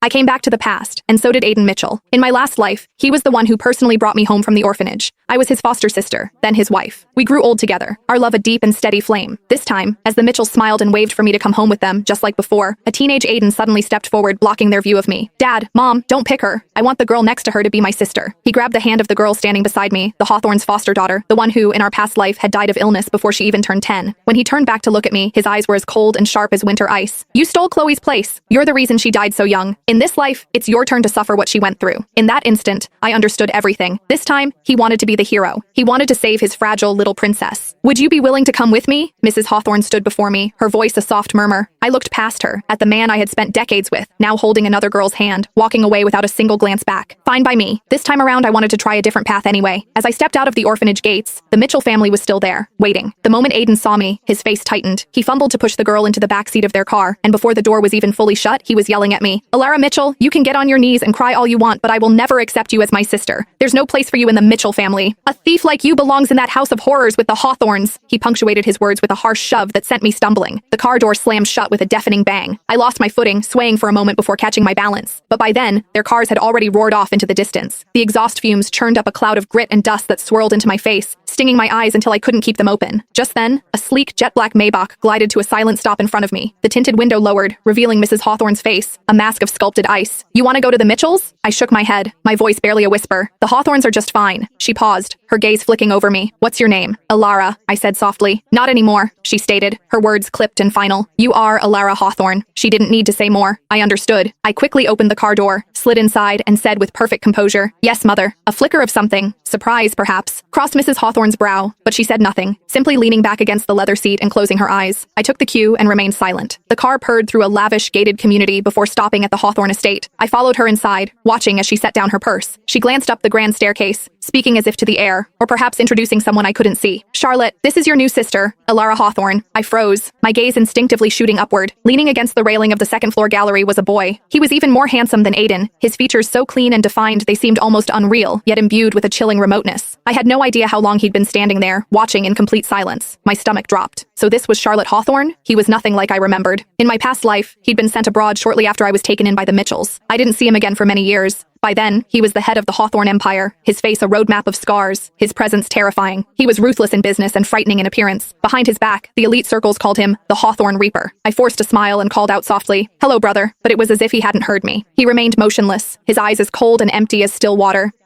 I came back to the past, and so did Aiden Mitchell. In my last life, he was the one who personally brought me home from the orphanage. I was his foster sister, then his wife. We grew old together, our love a deep and steady flame. This time, as the Mitchells smiled and waved for me to come home with them, just like before, a teenage Aiden suddenly stepped forward, blocking their view of me. Dad, Mom, don't pick her. I want the girl next to her to be my sister. He grabbed the hand of the girl standing beside me, the Hawthorne's foster daughter, the one who, in our past life, had died of illness before she even turned 10. When he turned back to look at me, his eyes were as cold and sharp as winter ice. You stole Chloe's place. You're the reason she died so young. In this life, it's your turn to suffer what she went through. In that instant, I understood everything. This time, he wanted to be the hero. He wanted to save his fragile little princess. Would you be willing to come with me? Mrs. Hawthorne stood before me, her voice a soft murmur. I looked past her, at the man I had spent decades with, now holding another girl's hand, walking away without a single glance back. Fine by me. This time around, I wanted to try a different path anyway. As I stepped out of the orphanage gates, the Mitchell family was still there, waiting. The moment Aiden saw me, his face tightened. He fumbled to push the girl into the backseat of their car, and before the door was even fully shut, he was yelling at me. Alara Mitchell, you can get on your knees and cry all you want, but I will never accept you as my sister. There's no place for you in the Mitchell family. A thief like you belongs in that house of horrors with the Hawthornes. He punctuated his words with a harsh shove that sent me stumbling. The car door slammed shut with a deafening bang. I lost my footing, swaying for a moment before catching my balance. But by then, their cars had already roared off into the distance. The exhaust fumes churned up a cloud of grit and dust that swirled into my face, stinging my eyes until I couldn't keep them open. Just then, a sleek, jet-black Maybach glided to a silent stop in front of me. The tinted window lowered, revealing Mrs. Hawthorne's face, a mask of sculpted ice. You want to go to the Mitchells? I shook my head, my voice barely a whisper. The Hawthornes are just fine. She paused, her gaze flicking over me. What's your name? Alara, I said softly. Not anymore, she stated, her words clipped and final. You are Alara Hawthorne. She didn't need to say more. I understood. I quickly opened the car door, slid inside, and said with perfect composure, Yes, mother. A flicker of something, surprise perhaps, crossed Mrs. Hawthorne's brow, but she said nothing, simply leaning back against the leather seat and closing her eyes. I took the cue and remained silent. The car purred through a lavish, gated community before stopping at the Hawthorne estate. I followed her inside, watching as she set down her purse. She glanced up the grand staircase, speaking as if to the air, or perhaps introducing someone I couldn't see. Charlotte, this is your new sister, Alara Hawthorne. I froze, my gaze instinctively shooting upward. Leaning against the railing of the second-floor gallery was a boy. He was even more handsome than Aiden, his features so clean and defined they seemed almost unreal, yet imbued with a chilling remoteness. I had no idea how long he'd been standing there, watching in complete silence. My stomach dropped. So this was Charlotte Hawthorne? He was nothing like I remembered. In my past life, he'd been sent abroad shortly after I was taken in by the Mitchells. I didn't see him again for many years. By then, he was the head of the Hawthorne Empire, his face a roadmap of scars, his presence terrifying. He was ruthless in business and frightening in appearance. Behind his back, the elite circles called him the Hawthorne Reaper. I forced a smile and called out softly, Hello, brother, but it was as if he hadn't heard me. He remained motionless, his eyes as cold and empty as still water.